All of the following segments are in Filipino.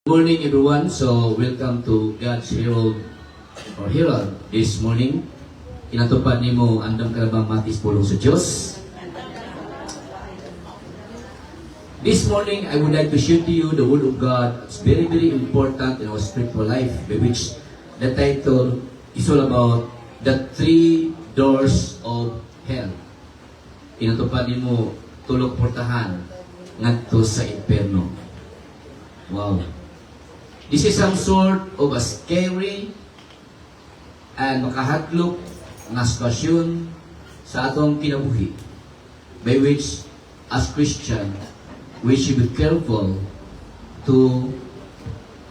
Good morning everyone. So welcome to God's Herald this morning. Inatupad nimo andam karabang matis pulong sa Diyos. This morning I would like to share to you the word of God. It's very important in our spiritual life, by which the title is all about the three doors of hell. Inatupad nimo tulok portahan ngadto sa impierno. Wow. This is some sort of a scary and makahadlok na sitwasyon sa atong kinabuhi, by which, as Christian, we should be careful to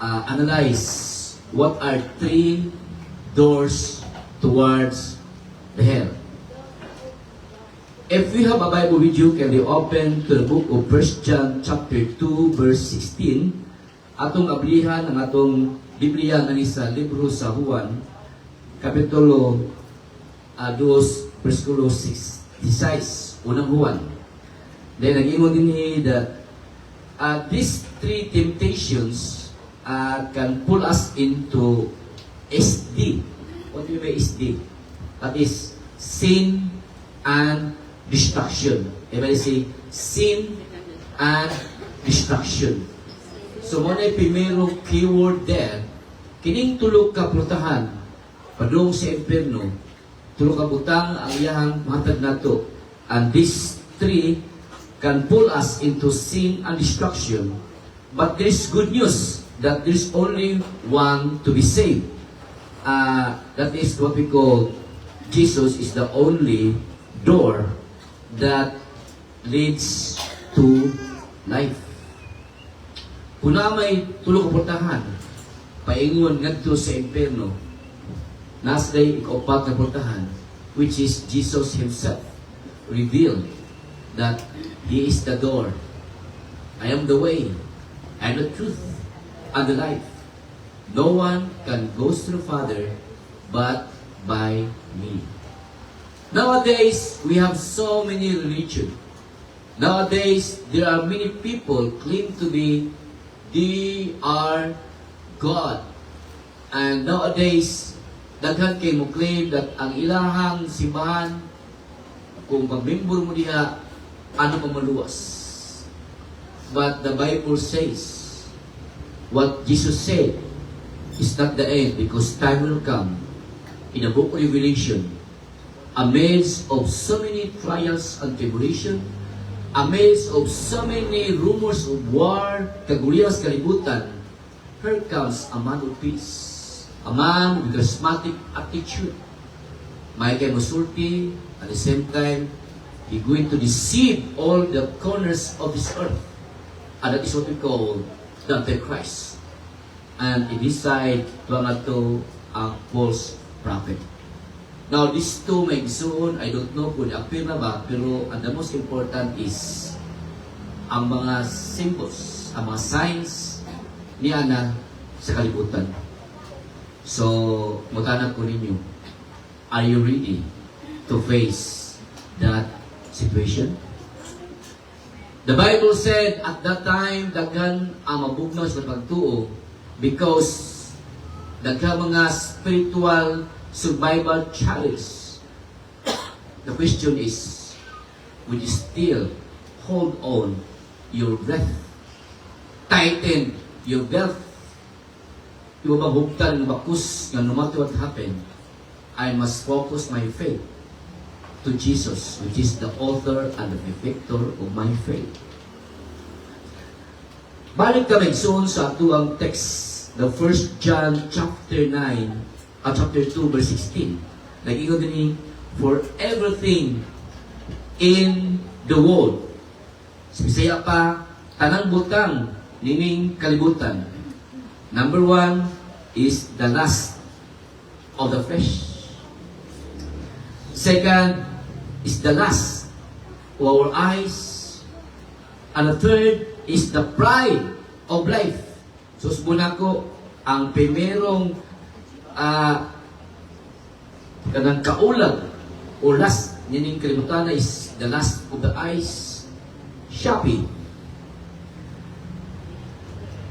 analyze what are three doors towards the hell. If we have a Bible with you, can you open to the book of 1 John chapter 2, verse 16? Atong ablihan ang atong Biblia nga ni sa libro sa Juan, kapitulo 2, versikulo 16, unang Juan. Then nag-ingon din that these three temptations can pull us into SD. What do you mean by SD? That is sin and destruction. Everybody say sin and destruction. So, mo na primero keyword there, kining tulog ka plutahan, padung sa impierno, tulog ka butang ang iyahang matag nato. And these three can pull us into sin and destruction. But there is good news that there is only one to be saved. That is what we call Jesus is the only door that leads to life. Kung na may tulog ka portahan, paingon ngadto sa impierno, nasday ikaupat na portahan, which is Jesus Himself, revealed that He is the door. I am the way, and the truth, and the life. No one can go to the Father but by me. Nowadays, we have so many religions. Nowadays, there are many people claim to be they are God. And nowadays, daghan kay mo claim that ang ilahang simbahan, kung pagmembro mo diha, ano mamaluwas. But the Bible says, what Jesus said is not the end, because time will come in the book of Revelation, amidst of so many trials and tribulation, amidst of so many rumors of war, kaguliyas kalibutan, here comes a man of peace, a man with charismatic attitude. May kay masulti, at the same time, he going to deceive all the corners of this earth. And that is what we call the Antichrist. And in this side, tuwang ato ang false prophet. Now, these two may soon, I don't know kung appear na ba, pero the most important is ang mga symbols, ang mga signs ni Ana sa kalibutan. So, maghanap ko ninyo, are you ready to face that situation? The Bible said at that time, daghan ang mabugnaw sa pagtuo because daghan mga spiritual survival challenge. The question is, will you still hold on your breath? Tighten your belt? Di ba maghugtan ng bakus nga no matter what happened, I must focus my faith to Jesus, which is the author and the perfecter of my faith. Balik kami soon sa atuang text, the 1 John chapter 9, chapter 2, verse 16. Nag-ingon din for everything in the world. Sa Bisaya pa, tanang butang, nining kalibutan. Number 1 is the lust of the flesh. Second is the lust of our eyes. And the third is the pride of life. So, subuna ko, ang primerong kanang kaulag o last nining kalibutan is the last of the eyes, shopping.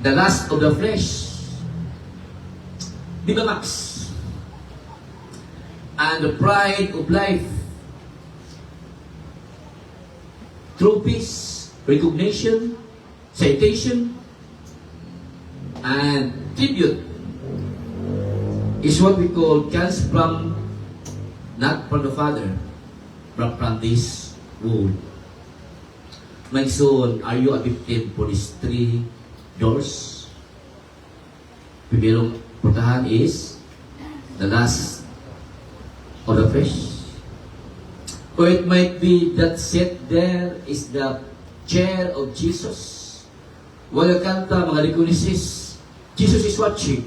the lust of the flesh, di ba Max? And the pride of life, trophies, recognition, citation, and tribute is what we call comes from, not from the Father, but from this world. My son, are you a victim for these three doors? Primerong puntahan is the lust of the flesh. Or it might be that set there is the chair of Jesus. Wala kanta, mga recognitions, Jesus is watching.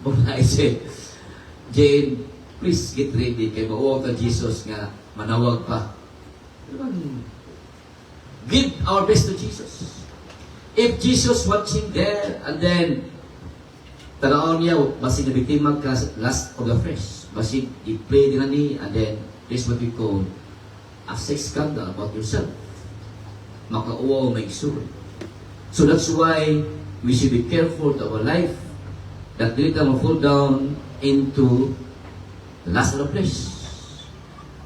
Muna I said, Jane, please get ready kay mauwag ka Jesus nga manawag pa. Give our best to Jesus. If Jesus watching there, and then tanaw niya, basig na biktima ka lust of the flesh. Basig i-play din na ni, and then this is what we call a sex scandal about yourself. Makauwaw may sure. So that's why we should be careful to our life that dili ta ma-fall down into the lust of the flesh,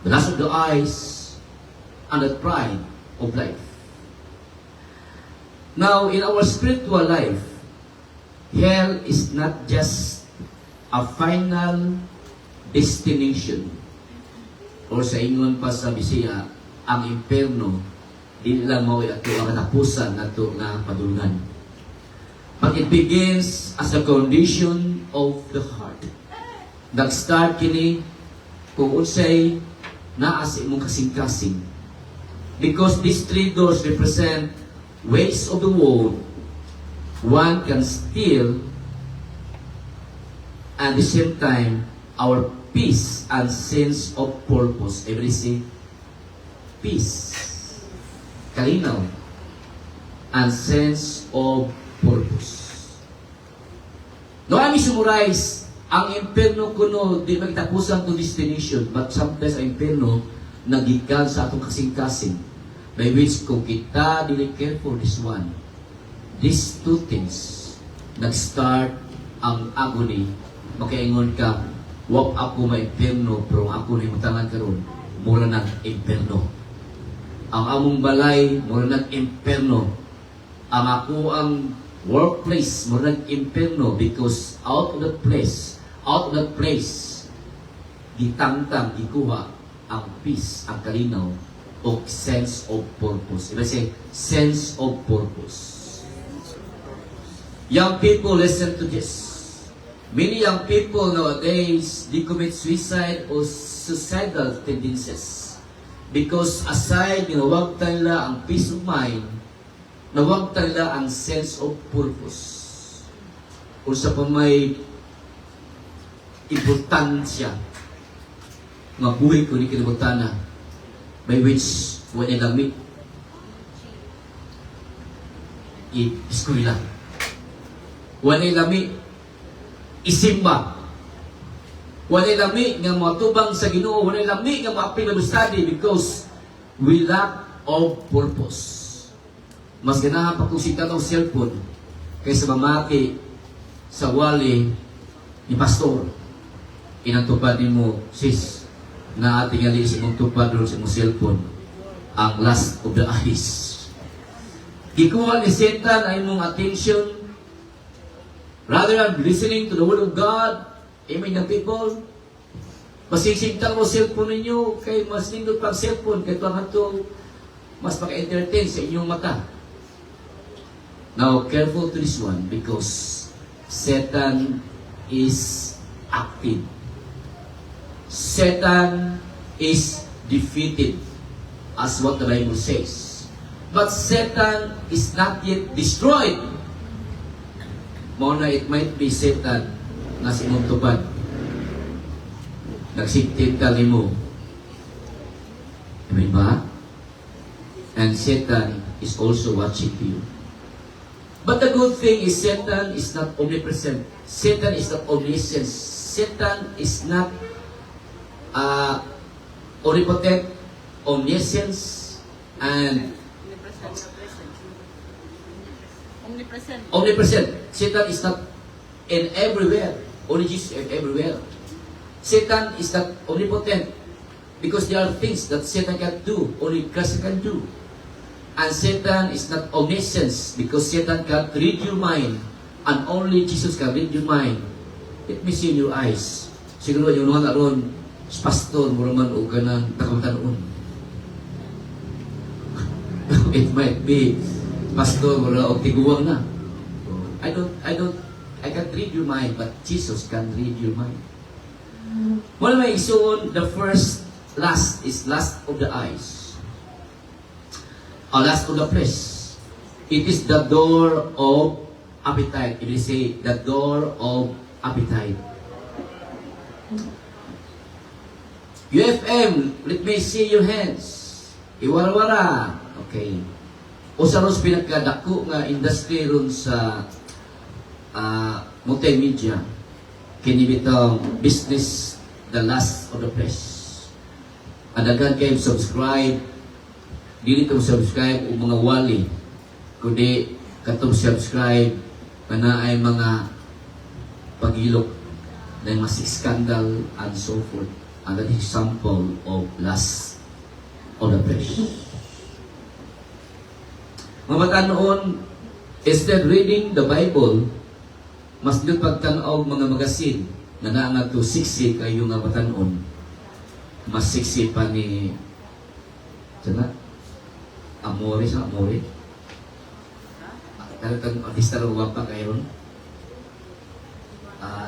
the lust of the eyes, and the pride of life. Now, in our spiritual life, hell is not just a final destination. Or sa ingon pa sa Bisaya, ang impierno, di lang mao ato ang katapusan nato nga padulungan. But it begins as a condition of the heart. Nag-start kini kung unsay naa sa imong kasing-kasing. Because these three doors represent ways of the world. One can steal, and at the same time, our peace and sense of purpose. Everybody say, peace, kalinaw, and sense of purpose. No, I summarize, ang impierno kuno di magtapusan to destination, but sometimes ang impierno nagikan sa atong kasing-kasing, by which kung kita dili careful this one, these two things, nag-start ang agony. Makaingon ka, wag ako ma-impierno, pero ako na imutangan karon, mura ng impierno. Ang among balay, mura ng impierno. Ang ako ang workplace, mura ng impierno, because out of that place, gitangtang, gikuha ang peace, ang kalinaw, o sense of purpose. Iba say, sense of purpose. Young people, listen to this. Many young people nowadays, they commit suicide or suicidal tendencies. Because aside, nawag nila ang peace of mind, nawag nila ang sense of purpose. O sa pa may importansya nga buhay ko ni kinabutana, by which when ilamit i-eskwela, when ilamit isimba, when ilamit nga matubang sa Ginoo, when ilamit nga maapil na study, because we lack of purpose. Mas ganahan pa kung sita ng cellphone kaysa mamaki sa wali ni pastor. Inatupad mo, sis, na ating ali sa mong tupad sa mong cellphone, ang lust of the eyes. Gikuha ni Satan ay mong attention rather than listening to the word of God. Amen, the people. Masisintang mo cellphone ninyo, kay mas nindot pang cellphone, kay tuwang ito, mas maka-entertain sa inyong mata. Now, careful to this one, because Satan is active. Satan is defeated, as what the Bible says. But Satan is not yet destroyed. Muna, it might be Satan na simong tubad. Nagsiktin ka mo. Amen ba? And Satan is also watching you. But the good thing is Satan is not omnipresent. Satan is not omniscient. Satan is not omnipotent, omniscience, and Omnipresent. Omnipresent. Satan is not in everywhere. Only Jesus is everywhere. Satan is not omnipotent because there are things that Satan can do. Only Christ can do. And Satan is not omniscience because Satan can read your mind. And only Jesus can read your mind. Let me see in your eyes. Siguro yung mga naroon, pastor, muraman o ganang takot-tanoon. It might be pastor, mura o tiguwang na. I can't read your mind, but Jesus can read your mind. One of my isuon, the first, last is last of the eyes. Or last of the flesh. It is the door of appetite. It is say, the door of appetite. UFM, let me see your hands. Iwara-wara. Okay. Usa ros pinagkadako nga industry ron sa multimedia. Kini bitong business the last of the flesh. Adagan kayo subscribe. Dili kang subscribe o mga wali. Kundi katong subscribe na ay mga pagilok na mga scandal and so forth. And that is example of lust of the flesh. Mga bata noon, instead reading the Bible, mas nyo pagtanaw mga magasin na naangat to siksi kayo nga bata noon. Mas siksi pa ni sana? Amore sa Amore. Talagang artista rin pa kayo.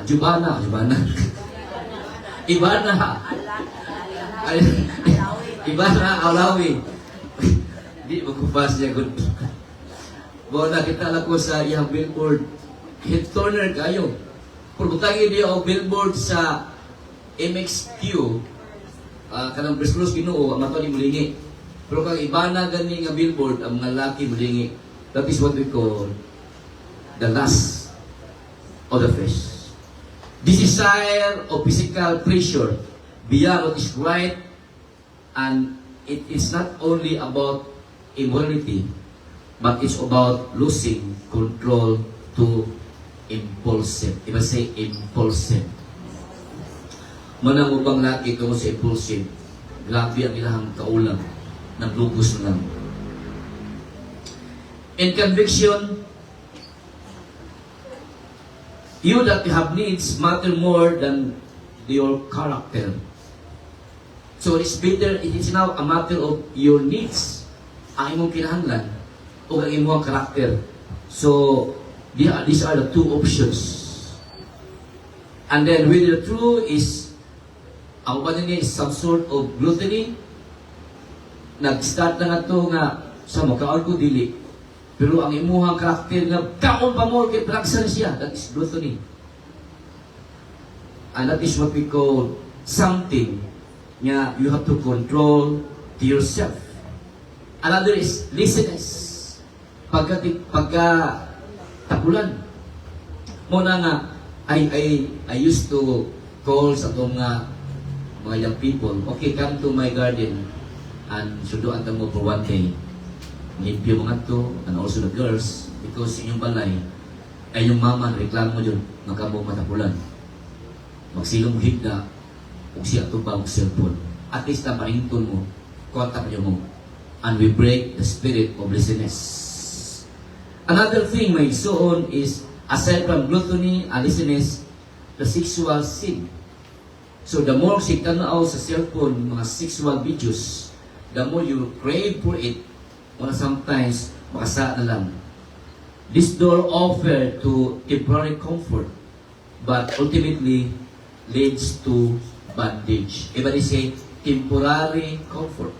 Jubana. Ibana. Ibana, Alawi. Di magkupas niya good. Bo nakita lang ko sa iyang billboard. Hit turner kayo. Purbutangi niya o billboard sa MXQ. Kanang Briscoes Ginoo, ang matali mulingi. Pero kang Ibana gani nga billboard, ang mga laki mulingi. That is what we call the lust of the flesh. This desire of physical pleasure beyond what is right, and it is not only about immorality, but it's about losing control to impulsive. Diba say impulsive? Manang ubang laki kamo sa impulsive, grabe ang ilang kaulang, naglugos na lang. In conviction, you that have needs matter more than your character. So it's better, it is now a matter of your needs, ang imong kinahanglan, o ang imong karakter. So, these are the two options. And then, whether the true is, ang uban is some sort of gluttony, nag-start na nga ito nga, sa makaon ko dili. Pero ang imuhang karakter nga, kaon pa mo, kay plagsan siya, that is gluttony. And that is what we call something nga you have to control to yourself. Another is laziness. Pagka-tapulan. Muna nga, I used to call sa itong mga young people, okay, come to my garden and suduan mo for one day. Limpyo mga to, and also the girls, because inyong balay, ay yung mama, reklamo mo dyan, magkabong matapulan. Magsilong higda, kung siya ito ba, cellphone. At least na parington mo, kontak mo, and we break the spirit of laziness. Another thing may on is, aside from gluttony and laziness, the sexual sin. So the more sick tanaw sa cellphone, mga sexual videos, the more you crave for it, or sometimes, makasa na lang. This door offer to temporary comfort, but ultimately leads to bondage. Everybody say, temporary comfort.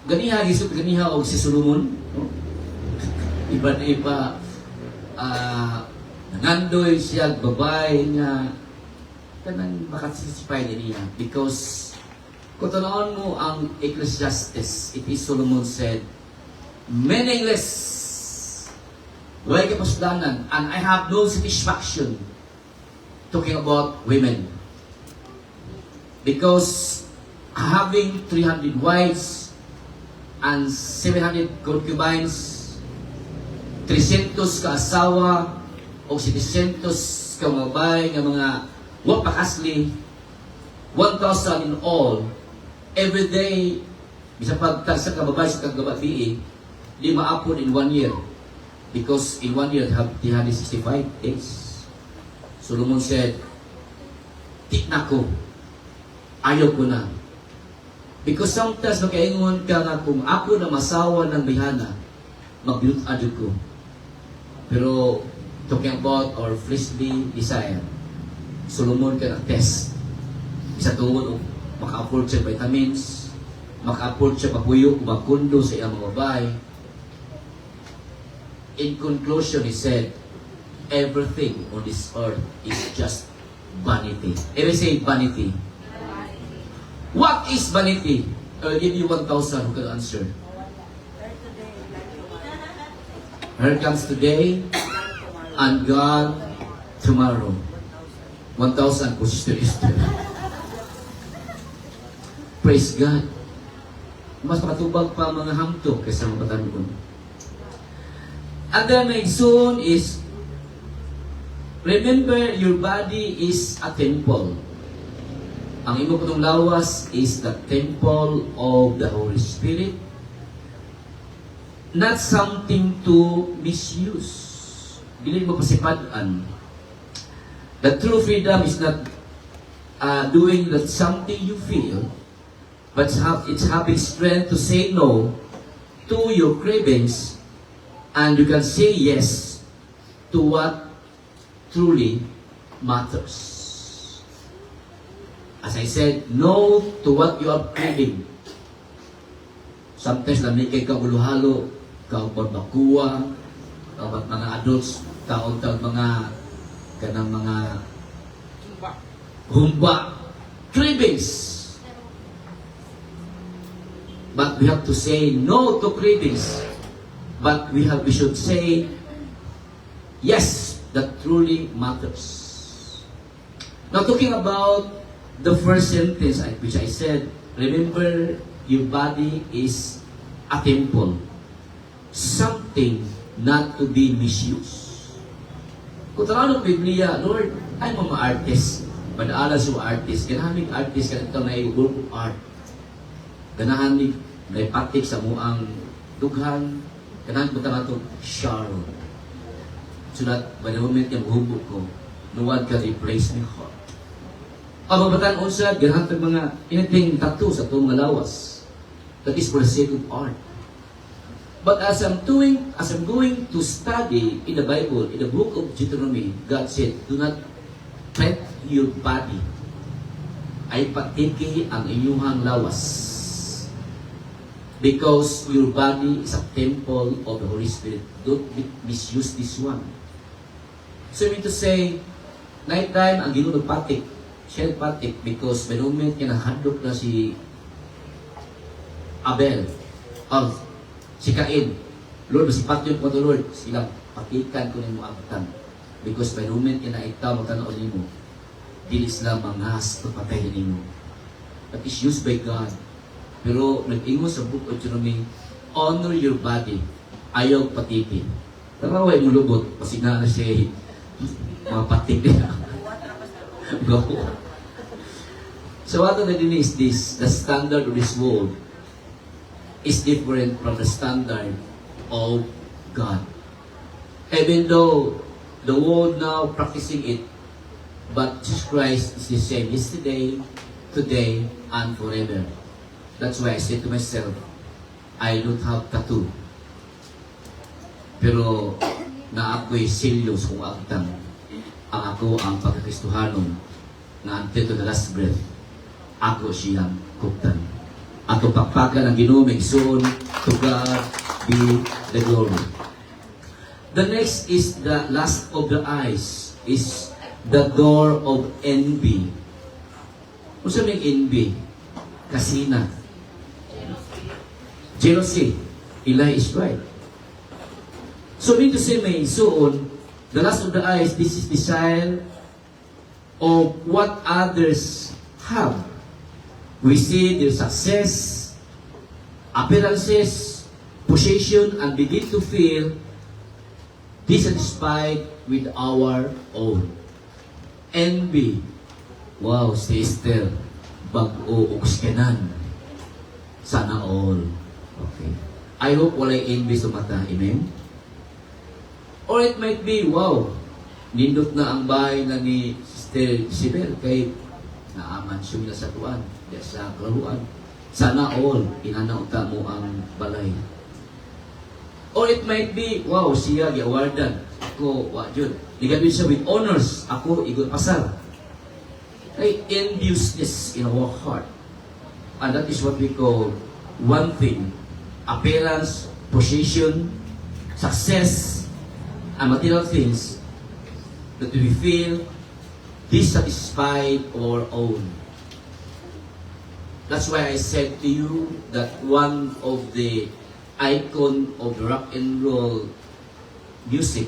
Ganiha, gisot ganiha o si Solomon. Iba-iba, nangandoy siya, babay nga, kanang makasatisfy niya. Because, kung tanaon mo ang Ecclesiastes, it is Solomon said, meaningless, wala kapasdanan, and I have no satisfaction talking about women. Because having 300 wives and 700 concubines 300 ka asawa o 700 ka mga bay nga mga wapakasli, 1,000 in all, every day, bisa pagtagsa ka babay sa kagabi, di maapon in 1 year. Because in 1 year, have 365 days. Solomon said, "Tik na ko. Ayaw ko na." Because sometimes makaingon ka nga kung ako na masawa ng bihana, mag-build ko. Pero talking about our fleshly desire, Solomon can attest. Isa tungod, maka-afford siya vitamins, maka-afford siya papuyo, makundo sa iyang mga babae. In conclusion, he said, everything on this earth is just vanity. Every say vanity. What is vanity? I'll give you 1,000 who can answer. Here comes today and God tomorrow. 1,000 po sister. Praise God. Mas matubag pa mga hamto kaysa mga batanon. And then my soon is, remember your body is a temple. Ang imo kutong lawas is the temple of the Holy Spirit. Not something to misuse. Dili mo pasipadan. The true freedom is not doing that something you feel, but it's having strength to say no to your cravings, and you can say yes to what truly matters. As I said, no to what you are craving. Sometimes namikay ka uluhalo, kaong barbakuwa, kaong mga adults, kaong mga kanang mga humba, cravings. But we have to say no to cravings. But we should say yes, that truly matters. Now talking about the first sentence which I said, remember your body is a temple. Something not to be misused. Kung tarano Biblia, Lord, ay mga artist. Padaala sa artist. Ganahan ng artist ka ito na work of art. Ganahan ng naipatik sa muang dughan. Ganahan ko na ito, Sharon. So that by the moment yung hubog ko, no one can replace my heart. Ang mabatan unsa, ganahan ng mga anything tattoo sa itong mga lawas. That is for the sake of art. But as I'm going to study in the Bible, in the book of Deuteronomy, God said, do not pet your body. Ay patiki ang inyong lawas. Because your body is a temple of the Holy Spirit. Don't misuse this one. So I mean to say, night time, ang Ginoo nagpatik. Siya nagpatik because by the moment niya nahadlok na si Abel, si Cain, Lord, masipat yun po to Lord, silang patikan ko nimo agtan. Because by the moment niya naitaw, magtanaw nimo, dili sila mangas pagpatayin nimo. That is used by God. Pero nag-ingo sa book of Deuteronomy, honor your body, ayaw patikin. Taraway mo lubot, pasigna na siya mga patik nila. Go. So what the din is this, the standard of this world is different from the standard of God. Even though the world now practicing it, but Jesus Christ is the same yesterday, today, and forever. That's why I say to myself, I don't have tattoo. Pero na ako'y serious kung agtang ang ako ang pagkakristuhanon na until to the last breath, ako siyang kuptan. Ato pakpakan ang Ginoo soon, to God be the glory. The next is the lust of the eyes, is the door of envy. Kung saan yung envy? Kasina. Jealousy. Eli is right. So mean to say may soon, the lust of the eyes, this is desire of what others have. We see their success, appearances, possession, and begin to feel dissatisfied with our own. Envy. Wow, sister, bag-o ukskenan. Sana all. Okay. I hope walay envy sa mata. Amen? Or it might be, wow, nindot na ang bahay na ni Sister Sibel kay naaman siya sa tuwan, sa klaruan. Sana all, inanauta mo ang balay. Or it might be, wow, siya gi-awardan. Ako, yun. Ligabin siya with honors. Ako, igon pasar. Ay, enviousness in our heart. And that is what we call one thing. Appearance, position, success, and material things that we feel dissatisfied of our own. That's why I said to you that one of the icon of rock and roll music,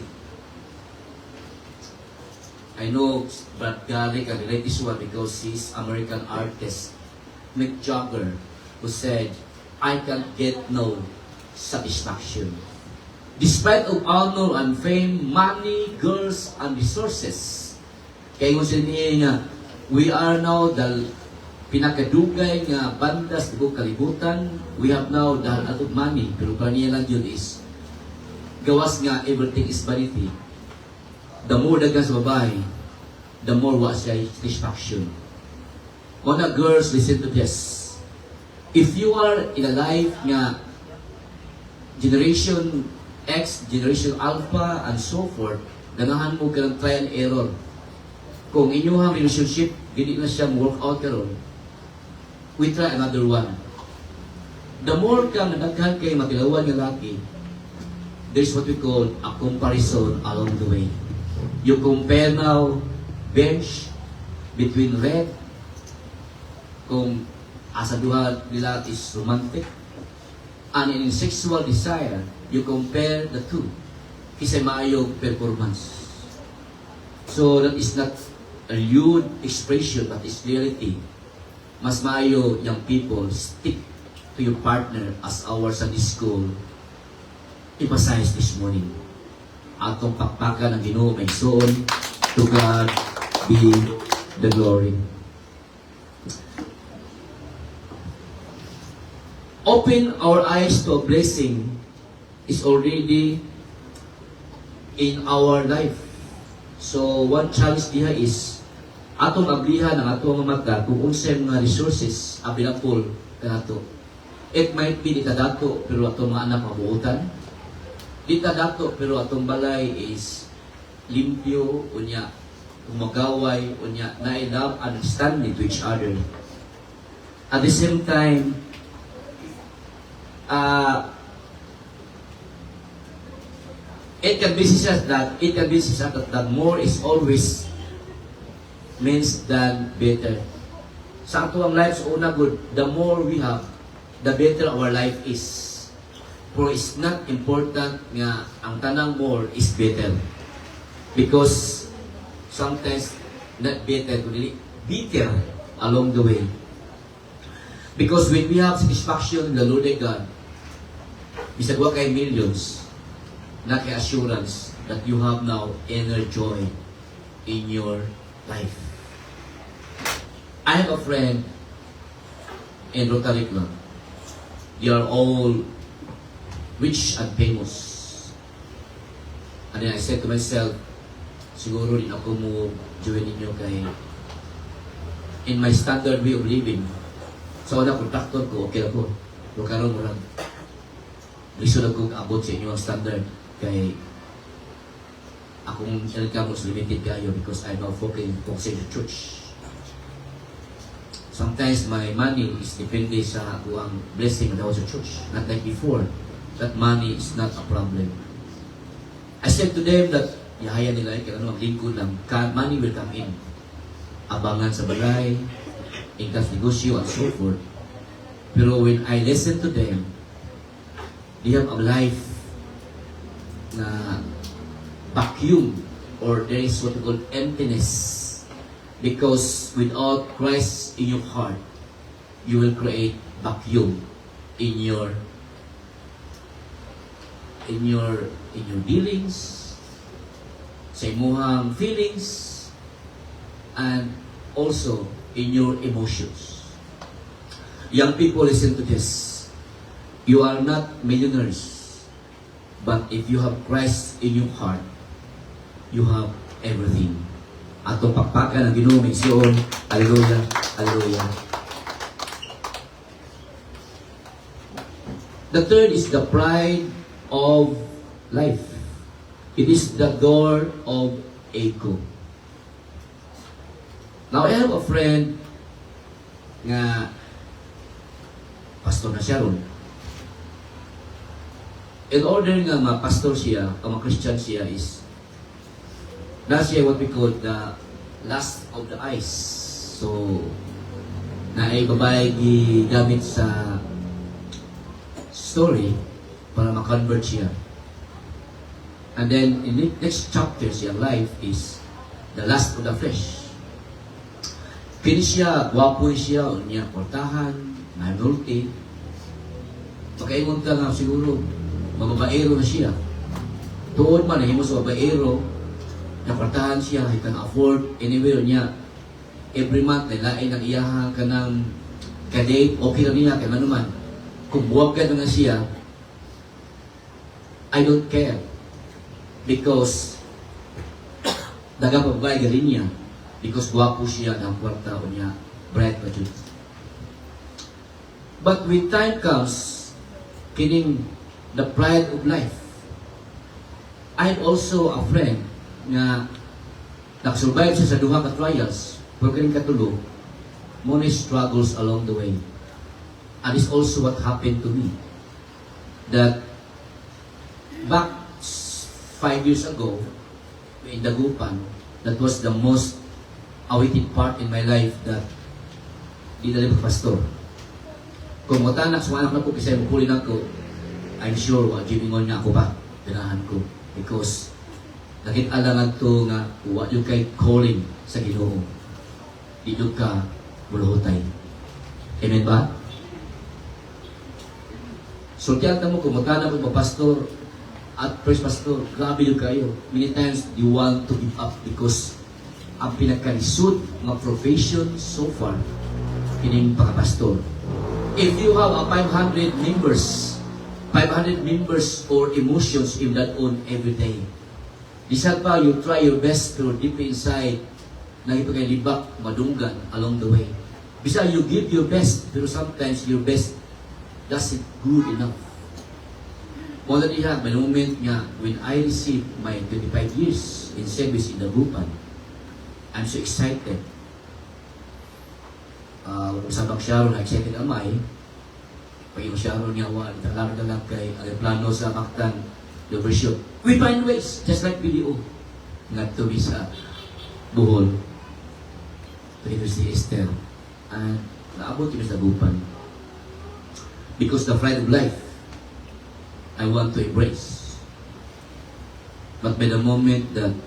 I know Brad Gary can relate this one because he's American artist, Mick Jagger, who said, I can't get no satisfaction. Despite of honor and fame, money, girls, and resources. Kaya kung sinihin nga, we are now the pinakadugay nga banda sa buong kalibutan. We have now dahil out of money, pero kaniya lang yun is, gawas nga everything is vanity. The more dagan sa babae, the more was siya satisfaction. Mga girls, listen to this. If you are in a life nga Generation X, Generation Alpha, and so forth, ganahan mo ka ng trial and error. Kung inyong relationship, hindi na siya work out karon, we try another one. The more kang nadaghan kay matilawan nga laki, there's what we call a comparison along the way. You compare now bench between red, kung asa duha nila is romantic, and in sexual desire, you compare the two. Isa'y maayong performance. So that is not a lewd expression, but it's reality. Mas maayo young people stick to your partner as our Sunday school emphasized this morning. Atong pakpakan ng Ginoo may soon, to God be the glory. Open our eyes to a blessing is already in our life. So one challenge diha is atong ablihan ang atong mata kung unsay mga resources available kanato. It might be dita dato pero atong mga anak mabuutan. Dita dato pero atong balay is limpyo unya, magaway unya, na love and understanding to each other. At the same time, it can be said that more is always means than better. Sa ato ang life sa una good, the more we have, the better our life is. For it's not important nga ang tanang more is better. Because sometimes not better, kundi bitter along the way. Because when we have satisfaction in the Lord God, bisag wa kay millions, na kay assurance that you have now inner joy in your life. I have a friend in Rotary Club. They are all rich and famous. And then I said to myself, siguro din ako mo join ninyo kay in my standard way of living. So na contractor ko, okay na po. Pero karon mo lang. Lisod ako abot sa inyo ang standard kay akong income was limited kayo because I'm now focusing sa church. Sometimes my money is depende sa ang blessing na sa church. Not like before. That money is not a problem. I said to them that yahaya nila kaya ano, maglingkod lang. Money will come in. Abangan sa balay, ingkas negosyo, and so forth. Pero when I listen to them, they have a life na vacuum, or there is what we call emptiness. Because without Christ in your heart, you will create vacuum in your dealings, sa imuhang feelings, and also in your emotions. Young people, listen to this. You are not millionaires, but if you have Christ in your heart, you have everything. Atong pakpakan ang Ginoo may siyon. Hallelujah. Hallelujah. The third is the pride of life. It is the door of ego. Now, I have a friend nga pastor na siya ron. In order nga ma-pastor siya, o ma-Christian siya is na siya what we call the last of the eyes. So, na ay babae gigamit sa story para ma-convert siya. And then, in the next chapter siya life is the last of the flesh. Kini siya, gwapo siya, o niya portahan, may multi. Pagkaingon ka nga siguro, mababaero na siya. Tuod man, nahimo sa babaero, naportahan siya, he can afford anywhere niya. Every month, nailain ang iyaha ka ng kadate, okay na niya, kaya naman. Kung buwag ka na siya, I don't care. Because, daga babae galing niya. Because guwapo siya ng kwarta o niya, bright pa dyan. But when time comes, kining the pride of life, I'm also a friend nga nag-survive siya sa duha ka trials, pero kining katulog, many struggles along the way. And it's also what happened to me. That back 5 years ago, in Dagupan, that was the most awaited part in my life that di na rin pastor. Kung matanak sa anak na ko, kasi mapuli na ko, I'm sure gimingon niya ako pa, pinahan ko. Because nakit-alangan to nga, huwag yung kay calling sa Ginoo. Di yung ka buluhutay. Amen ba? So, tiyan mo, kung matanak ko pastor, at first pastor, grabe yung kayo. Many times, you want to give up because ang pinagkarisod ng profession so far, kining pagkapastor. If you have a 500 members or emotions in that own every day, bisan pa, you try your best pero deep inside, nagipagkailibak, madunggan along the way. Bisan, you give your best, pero sometimes your best doesn't good enough. More than that, may moment nga, when I received my 25 years in service in Dagupan, I'm so excited. Sabang Sharon, excited amay. Pag yung Sharon niya, italang kay plano sa Mactan, the version. We find ways, just like video. Nga to be sa Bohol. Pwede si Esther. And naabot yung sa Dagupan. Because the pride of life, I want to embrace. But by the moment that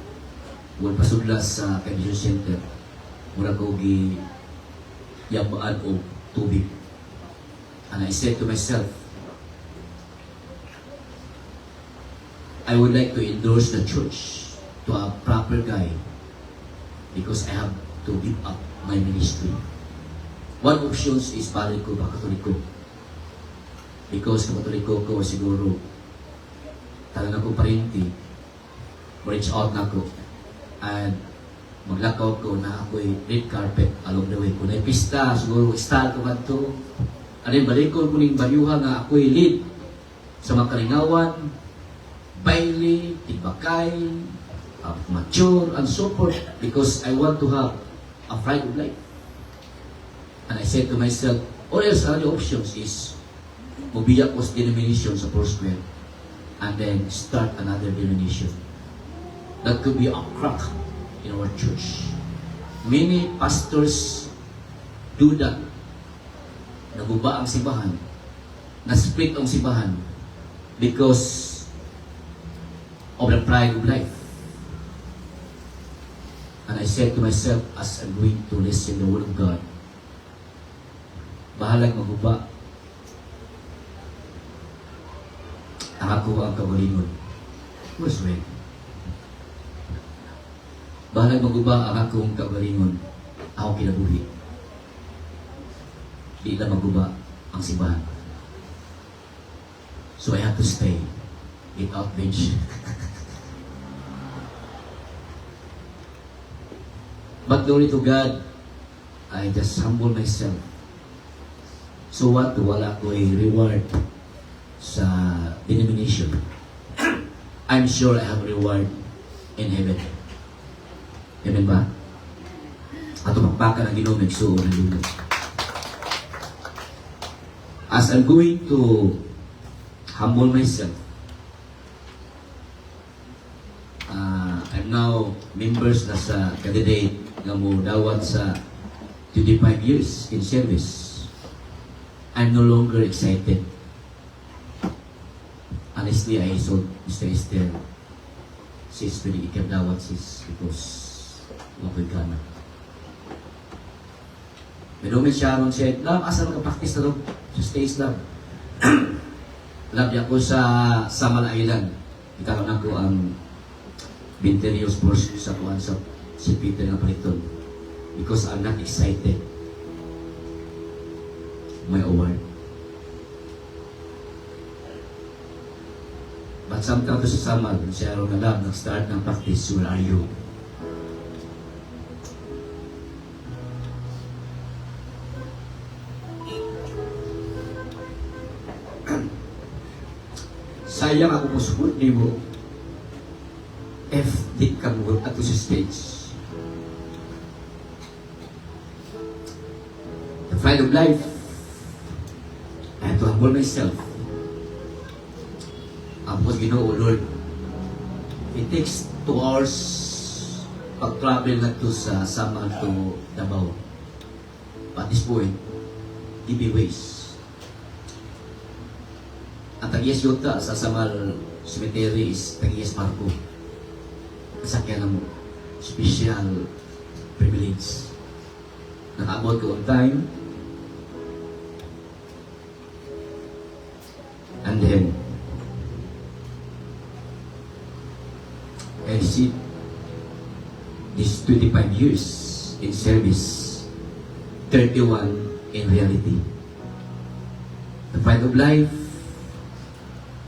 wala pasudlas sa convention center, mura ko yabaan o tubig. And I said to myself, I would like to endorse the church to a proper guy because I have to give up my ministry. One option is balik ko ba Katoliko. Because Katoliko ko siguro talaga ko parinti, reach out na ko. And maglakaw ko na ako'y red carpet along the way. Kung na'y pista, siguro style ko ba ito. Alin, balik ko kuning baryuha nga ako'y lead sa mga kalingawan, baile, tigbakay, mature, and so forth. Because I want to have a pride of life. And I said to myself, or else other options is mabiyak ko sa denomination sa Foursquare and then start another denomination. That could be a crack in our church. Many pastors do that. Naguba ang simbahan. Na-split ang simbahan because of the pride of life. And I said to myself as I'm going to listen the Word of God, bahalang maguba ang ako ang kagalingon. Who's right? Bahala maguba ang akong kagalingon. Ako kinabuhi. Di na maguba ang simbahan. So I have to stay without bench. But glory to God, I just humble myself. So what? Wala ko a reward sa denomination. I'm sure I have a reward in heaven. Amen ba? At umakbaka ng Ginoo nagsuo ng lunas. As I'm going to humble myself, I'm now members na sa candidate nga mo dawat sa 25 years in service. I'm no longer excited. Honestly, I told Mr. Esther, sis, pwede ikam dawat sis, because wako'y gana. Menomit siya ron siya, love, asa mag-practice na ron? Sa stage love. Love niya ko sa Samal Island. Ikaroon ako ang Binterios Force sa kuhan sa si Peter na paliton. Because I'm not excited. My award. But sometimes sa Samal, siya ron na love, nag-start ng practice, where are you? Sayang ako musukot ni mo. Di ka mo ato sa stage. The fight of life, I have to humble myself. Apos Ginoo, Lord, it takes 2 hours pag-travel na to sa Samal to Davao. At this point, give me ways. Ang Tagias Yuta sa Samal Cemetery is Tagias Parko. Kasakyan ng special privilege. Nakaabot ko on time. And then, I received these 25 years in service, 31 in reality. The fight of life,